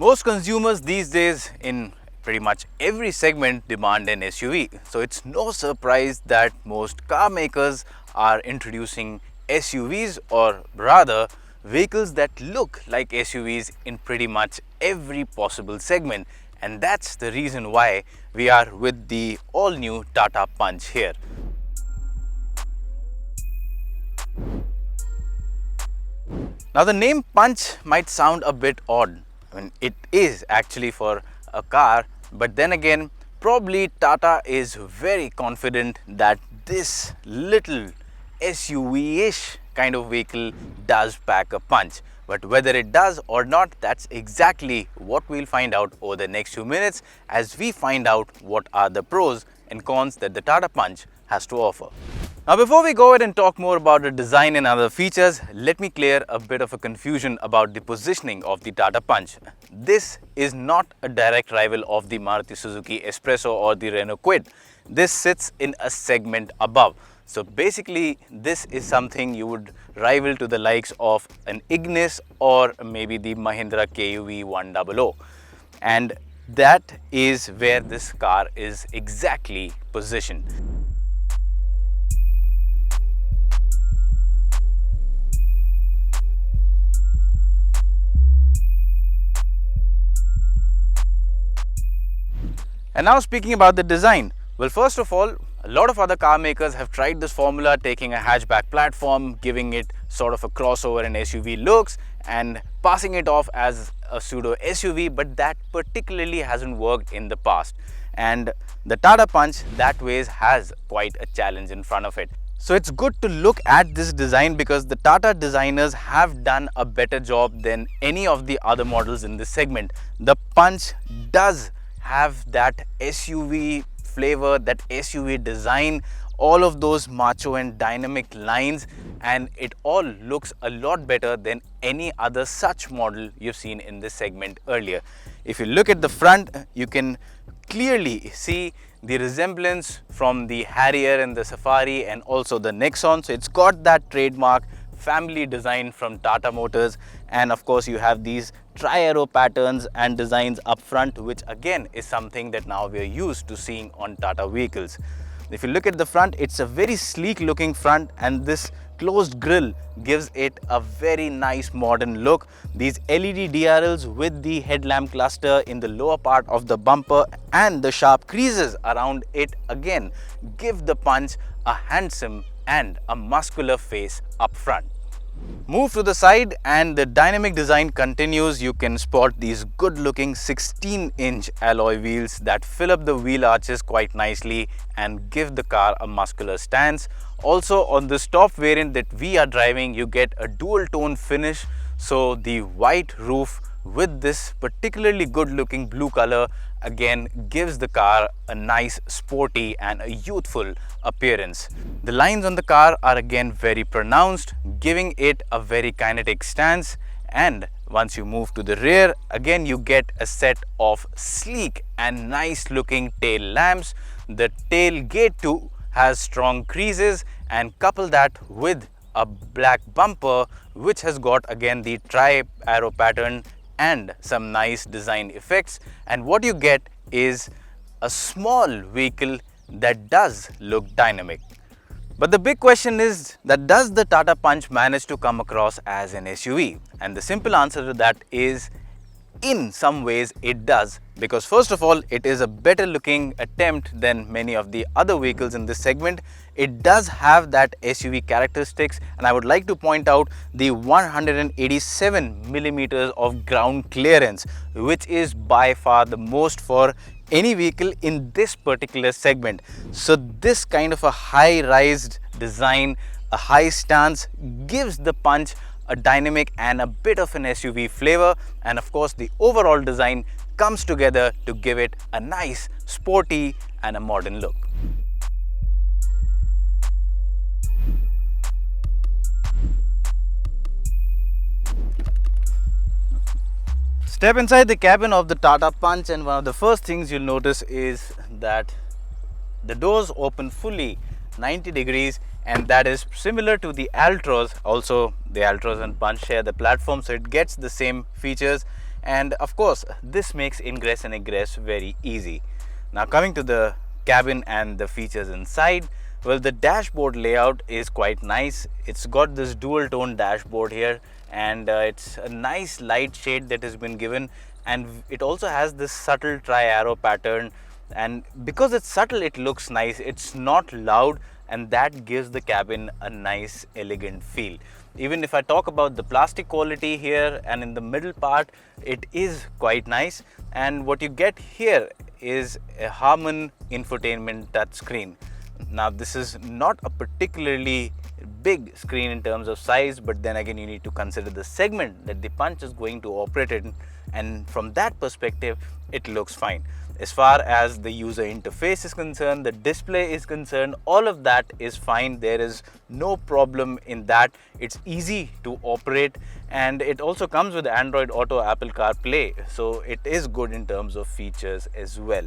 Most consumers these days in pretty much every segment demand an SUV. So it's no surprise that most car makers are introducing SUVs, or rather vehicles that look like SUVs in pretty much every possible segment. And that's the reason why we are with the all new Tata Punch here. Now the name Punch might sound a bit odd. I mean, it is actually for a car, but then again, probably Tata is very confident that this little SUV-ish kind of vehicle does pack a punch. But whether it does or not, that's exactly what we'll find out over the next few minutes as we find out what are the pros and cons that the Tata Punch has to offer. Now before we go ahead and talk more about the design and other features, let me clear a bit of a confusion about the positioning of the Tata Punch. This is not a direct rival of the Maruti Suzuki Espresso or the Renault Kwid. This sits in a segment above. So basically this is something you would rival to the likes of an Ignis or maybe the Mahindra KUV100. And that is where this car is exactly positioned. And now speaking about the design, well, first of all, a lot of other car makers have tried this formula, taking a hatchback platform, giving it sort of a crossover and SUV looks and passing it off as a pseudo SUV, but that particularly hasn't worked in the past. And the Tata Punch that way has quite a challenge in front of it. So it's good to look at this design because the Tata designers have done a better job than any of the other models in this segment. The Punch does have that SUV flavor, that SUV design, all of those macho and dynamic lines, and it all looks a lot better than any other such model you've seen in this segment earlier. If you look at the front, you can clearly see the resemblance from the Harrier and the Safari and also the Nexon. So it's got that trademark family design from Tata Motors, and of course you have these tri-arrow patterns and designs up front, which again is something that now we are used to seeing on Tata vehicles. If you look at the front, it's a very sleek looking front, and this closed grille gives it a very nice modern look. These LED DRLs with the headlamp cluster in the lower part of the bumper and the sharp creases around it again give the Punch a handsome and a muscular face up front. Move to the side and the dynamic design continues. You can spot these good looking 16-inch alloy wheels that fill up the wheel arches quite nicely and give the car a muscular stance. Also on this top variant that we are driving, you get a dual tone finish. So the white roof with this particularly good looking blue color again gives the car a nice sporty and a youthful appearance. The lines on the car are again very pronounced, giving it a very kinetic stance. And once you move to the rear, again you get a set of sleek and nice looking tail lamps. The tailgate too has strong creases, and couple that with a black bumper which has got again the tri-arrow pattern and some nice design effects, and what you get is a small vehicle that does look dynamic. But the big question is that does the Tata Punch manage to come across as an SUV? And the simple answer to that is in some ways it does, because first of all it is a better looking attempt than many of the other vehicles in this segment. It does have that SUV characteristics, and I would like to point out the 187 millimeters of ground clearance, which is by far the most for any vehicle in this particular segment. So this kind of a high-rised design, a high stance gives the Punch a dynamic and a bit of an SUV flavor, and of course the overall design comes together to give it a nice sporty and a modern look. Step inside the cabin of the Tata Punch, and one of the first things you'll notice is that the doors open fully 90 degrees, and that is similar to the Altros. Also the Altros and Punch share the platform, so it gets the same features. and of course this makes ingress and egress very easy. Now coming to the cabin and the features inside, well, the dashboard layout is quite nice. It's got this dual tone dashboard here, and it's a nice light shade that has been given, and it also has this subtle tri-arrow pattern, and because it's subtle it looks nice. It's not loud, and that gives the cabin a nice elegant feel. Even if I talk about the plastic quality here and in the middle part, it is quite nice, and what you get here is a Harman infotainment touchscreen. Now this is not a particularly big screen in terms of size, but then again you need to consider the segment that the Punch is going to operate in, and from that perspective it looks fine. As far as the user interface is concerned, the display is concerned, all of that is fine. There is no problem in that. It's easy to operate, and it also comes with Android Auto, Apple CarPlay, so it is good in terms of features as well.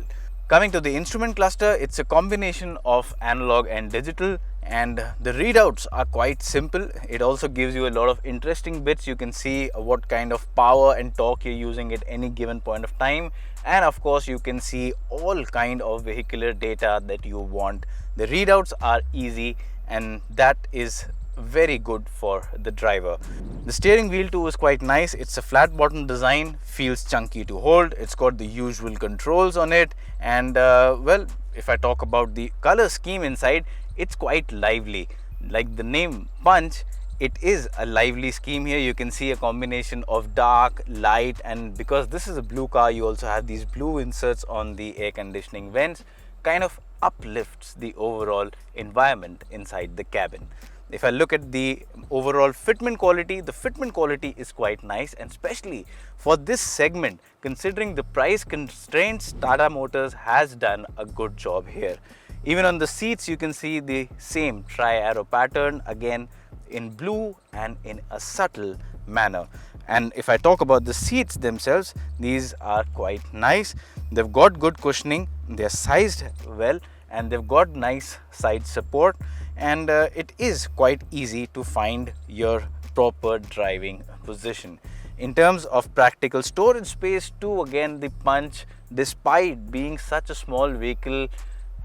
Coming to the instrument cluster, it's a combination of analog and digital, and the readouts are quite simple. It also gives you a lot of interesting bits. You can see what kind of power and torque you're using at any given point of time, and of course you can see all kind of vehicular data that you want. The readouts are easy, and that is very good for the driver. The steering wheel too is quite nice. It's a flat bottom design, feels chunky to hold. It's got the usual controls on it, and well, if I talk about the color scheme inside, it's quite lively. Like the name Punch, it is a lively scheme here. You can see a combination of dark, light, and because this is a blue car, you also have these blue inserts on the air conditioning vents, kind of uplifts the overall environment inside the cabin. If I look at the overall fitment quality, the fitment quality is quite nice, and especially for this segment, considering the price constraints, Tata Motors has done a good job here. Even on the seats, you can see the same tri-arrow pattern, again in blue and in a subtle manner. And if I talk about the seats themselves, these are quite nice. They've got good cushioning, they're sized well, and they've got nice side support, and it is quite easy to find your proper driving position. In terms of practical storage space too, again the Punch, despite being such a small vehicle,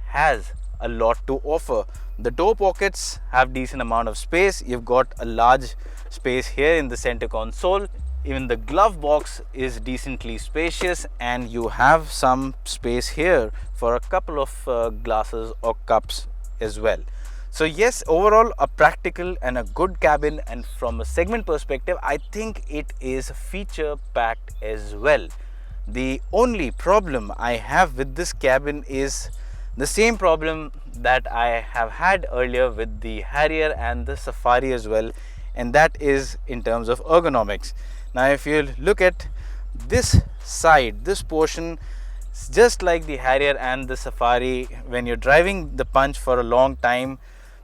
has a lot to offer. The door pockets have decent amount of space. You've got a large space here in the center console. Even the glove box is decently spacious, and you have some space here for a couple of glasses or cups as well. So yes, overall a practical and a good cabin, and from a segment perspective I think it is feature packed as well. The only problem I have with this cabin is the same problem that I have had earlier with the Harrier and the Safari as well, and that is in terms of ergonomics. Now if you look at this side, this portion, just like the Harrier and the Safari, when you're driving the Punch for a long time,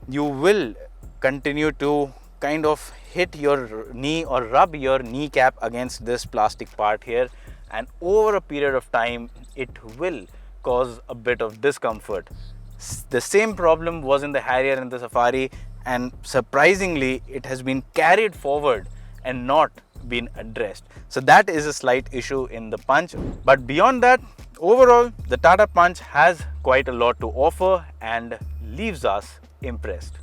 you will continue to kind of hit your knee or rub your kneecap against this plastic part here, and over a period of time it will cause a bit of discomfort. The same problem was in the Harrier and the Safari, and surprisingly it has been carried forward and not been addressed. So that is a slight issue in the Punch, but beyond that, overall the Tata Punch has quite a lot to offer and leaves us impressed.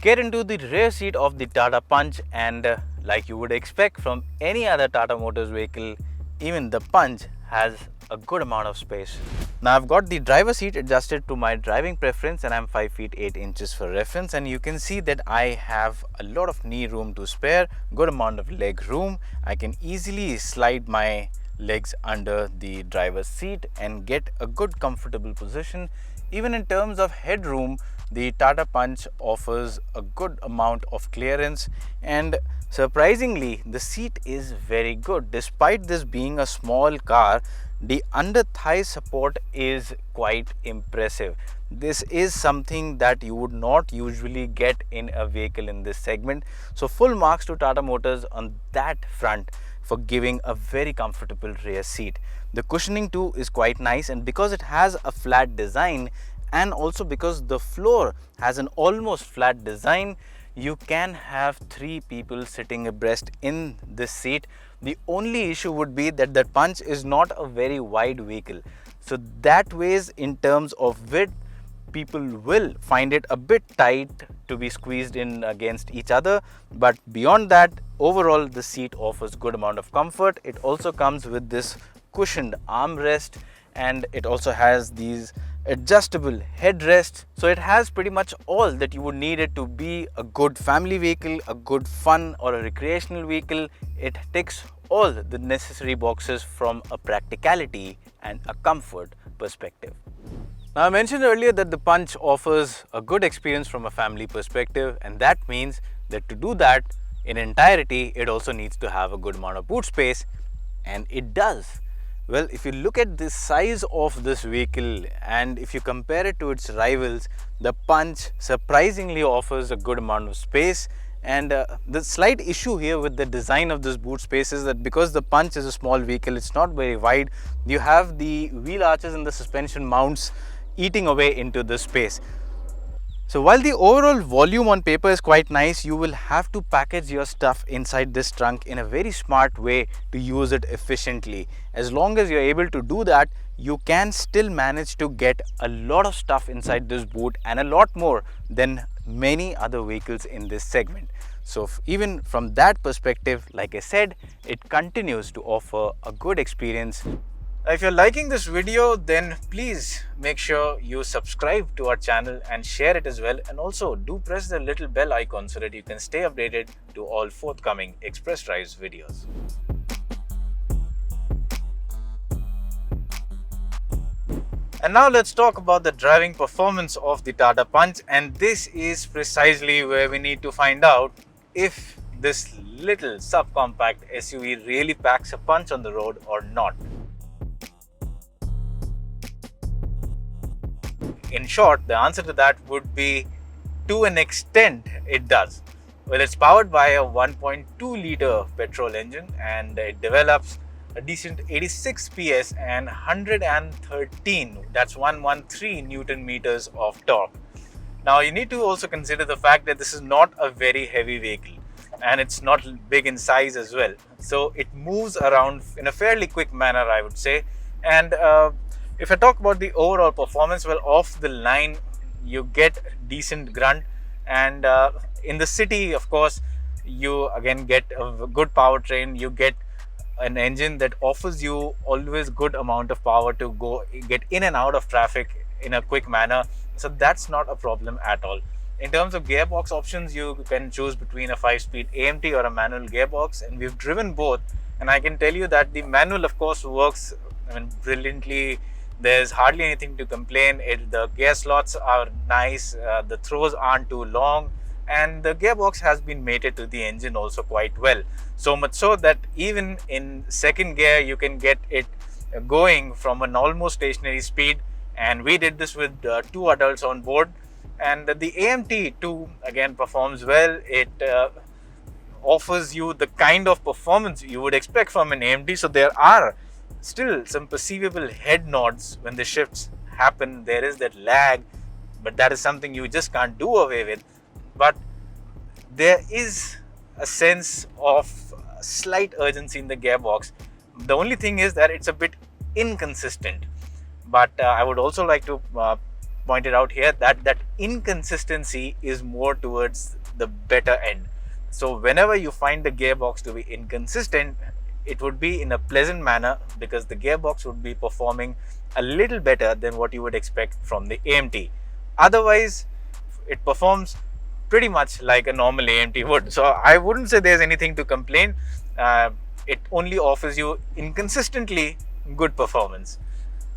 Get into the rear seat of the Tata Punch, and like you would expect from any other Tata Motors vehicle, even the Punch has a good amount of space. Now I've got the driver seat adjusted to my driving preference, and I'm 5 feet 8 inches for reference, and you can see that I have a lot of knee room to spare, good amount of leg room. I can easily slide my legs under the driver's seat and get a good comfortable position. Even in terms of headroom, the Tata Punch offers a good amount of clearance, and surprisingly the seat is very good. Despite this being a small car, the under thigh support is quite impressive. This is something that you would not usually get in a vehicle in this segment. So full marks to Tata Motors on that front for giving a very comfortable rear seat. The cushioning too is quite nice, and because it has a flat design, and also because the floor has an almost flat design, you can have 3 people sitting abreast in this seat. The only issue would be that the Punch is not a very wide vehicle. So that weighs in terms of width. People will find it a bit tight to be squeezed in against each other, but beyond that, overall the seat offers good amount of comfort. It also comes with this cushioned armrest, and it also has these adjustable headrests. So it has pretty much all that you would need it to be a good family vehicle, a good fun or a recreational vehicle. It ticks all the necessary boxes from a practicality and a comfort perspective. Now, I mentioned earlier that the Punch offers a good experience from a family perspective, and that means that to do that in entirety, it also needs to have a good amount of boot space, and it does. Well, if you look at the size of this vehicle and if you compare it to its rivals, the Punch surprisingly offers a good amount of space. And the slight issue here with the design of this boot space is that because the Punch is a small vehicle, it's not very wide. You have the wheel arches and the suspension mounts eating away into this space. So while the overall volume on paper is quite nice, you will have to package your stuff inside this trunk in a very smart way to use it efficiently. As long as you're able to do that, you can still manage to get a lot of stuff inside this boot, and a lot more than many other vehicles in this segment. So even from that perspective, like I said, it continues to offer a good experience. If you're liking this video, then please make sure you subscribe to our channel and share it as well. And also do press the little bell icon so that you can stay updated to all forthcoming Express Drives videos. And now let's talk about the driving performance of the Tata Punch. And this is precisely where we need to find out if this little subcompact SUV really packs a punch on the road or not. In short, the answer to that would be, to an extent, it does. Well, it's powered by a 1.2 litre petrol engine, and it develops a decent 86 PS and 113, that's 113 Newton meters of torque. Now, you need to also consider the fact that this is not a very heavy vehicle, and it's not big in size as well. So it moves around in a fairly quick manner, I would say. And if I talk about the overall performance, well, off the line, you get decent grunt. And in the city, of course, you again get a good powertrain. You get an engine that offers you always good amount of power to get in and out of traffic in a quick manner. So that's not a problem at all. In terms of gearbox options, you can choose between a 5-speed AMT or a manual gearbox, and we've driven both. And I can tell you that the manual, of course, works brilliantly. There's hardly anything to complain. The gear slots are nice, the throws aren't too long, and the gearbox has been mated to the engine also quite well. So much so that even in second gear, you can get it going from an almost stationary speed. And we did this with 2 adults on board. And the AMT too, again, performs well. It offers you the kind of performance you would expect from an AMT. So there are still some perceivable head nods when the shifts happen. There is that lag, but that is something you just can't do away with. But there is a sense of slight urgency in the gearbox. The only thing is that it's a bit inconsistent. But I would also like to point it out here that that inconsistency is more towards the better end. So whenever you find the gearbox to be inconsistent, it would be in a pleasant manner, because the gearbox would be performing a little better than what you would expect from the AMT. Otherwise, it performs pretty much like a normal AMT would. So I wouldn't say there's anything to complain. It only offers you inconsistently good performance.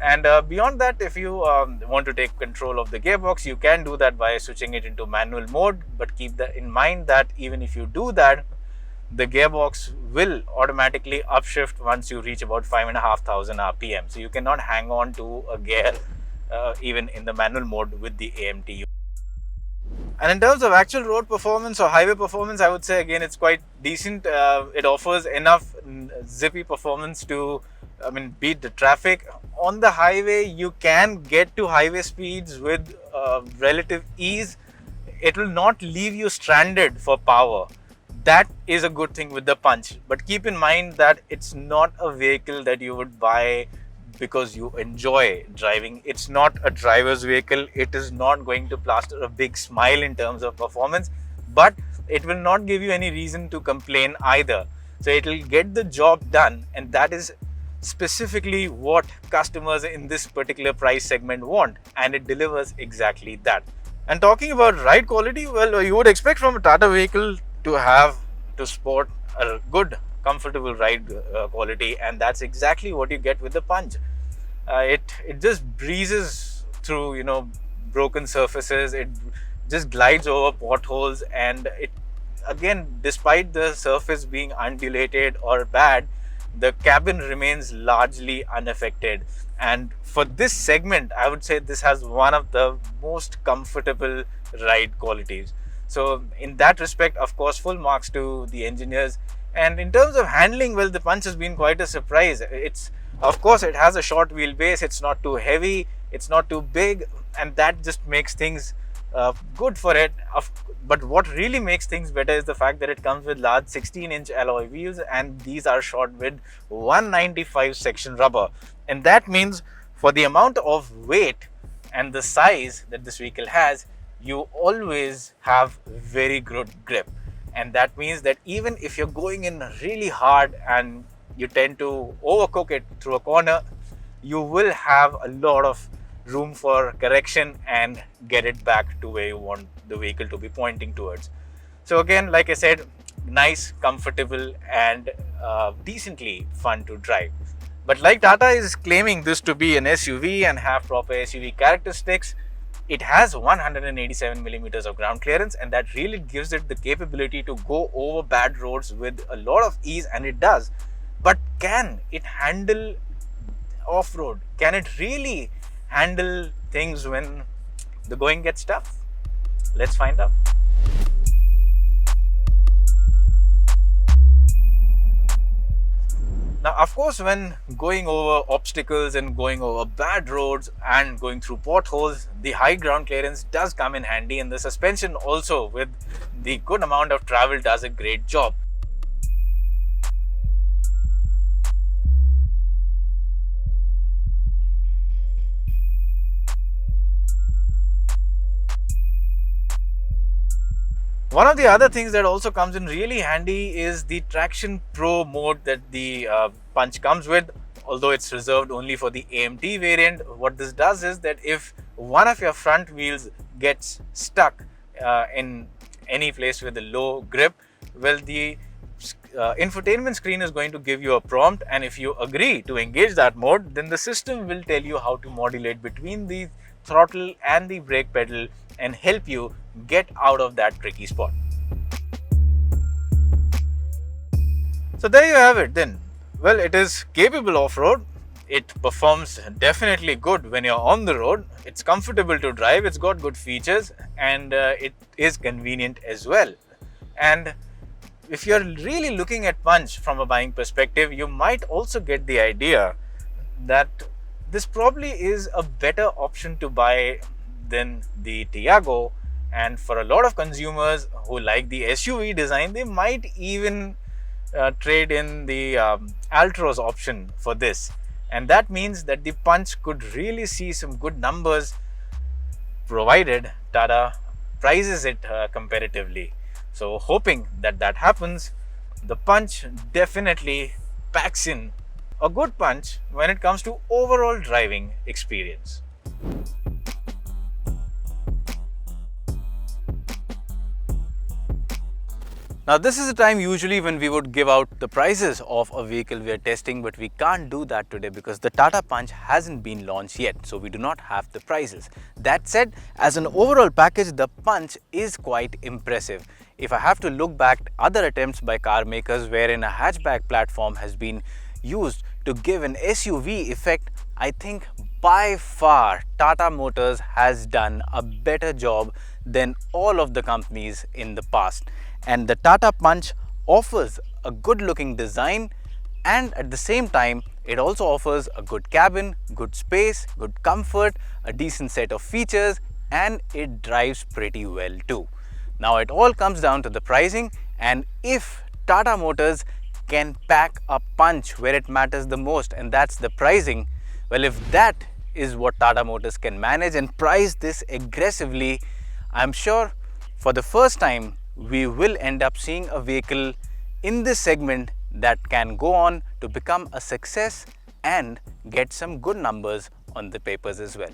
And beyond that, if you want to take control of the gearbox, you can do that by switching it into manual mode. But keep that in mind that even if you do that, the gearbox will automatically upshift once you reach about 5,500 RPM. So you cannot hang on to a gear even in the manual mode with the AMT. And in terms of actual road performance or highway performance, I would say again it's quite decent. It offers enough zippy performance to beat the traffic. On the highway, you can get to highway speeds with relative ease. it will not leave you stranded for power. That is a good thing with the Punch. But keep in mind that it's not a vehicle that you would buy because you enjoy driving. It's not a driver's vehicle. It is not going to plaster a big smile in terms of performance, but it will not give you any reason to complain either. So it will get the job done, and that is specifically what customers in this particular price segment want, and it delivers exactly that. And talking about ride quality, well, you would expect from a Tata vehicle to sport a good comfortable ride quality, and that's exactly what you get with the Punch. It just breezes through, you know, broken surfaces. It just glides over potholes, and it, again, despite the surface being undulated or bad, the cabin remains largely unaffected. And for this segment, I would say this has one of the most comfortable ride qualities. So in that respect, of course, full marks to the engineers. And in terms of handling, well, the Punch has been quite a surprise. Of course, it has a short wheelbase. It's not too heavy. It's not too big, and that just makes things good for it. But what really makes things better is the fact that it comes with large 16-inch alloy wheels, and these are shod with 195 section rubber. And that means for the amount of weight and the size that this vehicle has, you always have very good grip. And that means that even if you're going in really hard and you tend to overcook it through a corner, you will have a lot of room for correction and get it back to where you want the vehicle to be pointing towards. So again, like I said, nice, comfortable, and decently fun to drive. But like Tata is claiming this to be an SUV and have proper SUV characteristics, it has 187 millimeters of ground clearance, and that really gives it the capability to go over bad roads with a lot of ease, and it does. But can it handle off-road? Can it really handle things when the going gets tough? Let's find out. Now, of course, when going over obstacles and going over bad roads and going through potholes, the high ground clearance does come in handy, and the suspension also, with the good amount of travel, does a great job. One of the other things that also comes in really handy is the Traction Pro mode that the Punch comes with. Although it's reserved only for the AMT variant, what this does is that if one of your front wheels gets stuck in any place with a low grip, well, the infotainment screen is going to give you a prompt, and if you agree to engage that mode, then the system will tell you how to modulate between the throttle and the brake pedal and help you get out of that tricky spot. So there you have it then. Well, it is capable off-road. It performs definitely good when you're on the road. It's comfortable to drive, it's got good features, and it is convenient as well. And if you're really looking at Punch from a buying perspective, you might also get the idea that this probably is a better option to buy than the Tiago. And for a lot of consumers who like the SUV design, they might even trade in the Altroz option for this. And that means that the Punch could really see some good numbers, provided Tata prices it comparatively. So hoping that that happens, the Punch definitely packs in a good punch when it comes to overall driving experience. Now, this is the time usually when we would give out the prices of a vehicle we are testing, but we can't do that today because the Tata Punch hasn't been launched yet, so we do not have the prices. That said, as an overall package, the Punch is quite impressive. If I have to look back at other attempts by car makers wherein a hatchback platform has been used to give an SUV effect, I think by far Tata Motors has done a better job than all of the companies in the past. And the Tata Punch offers a good looking design, and at the same time it also offers a good cabin, good space, good comfort, a decent set of features, and it drives pretty well too. Now it all comes down to the pricing, and if Tata Motors can pack a punch where it matters the most, and that's the pricing, well, if that is what Tata Motors can manage and price this aggressively, I'm sure for the first time we will end up seeing a vehicle in this segment that can go on to become a success and get some good numbers on the papers as well.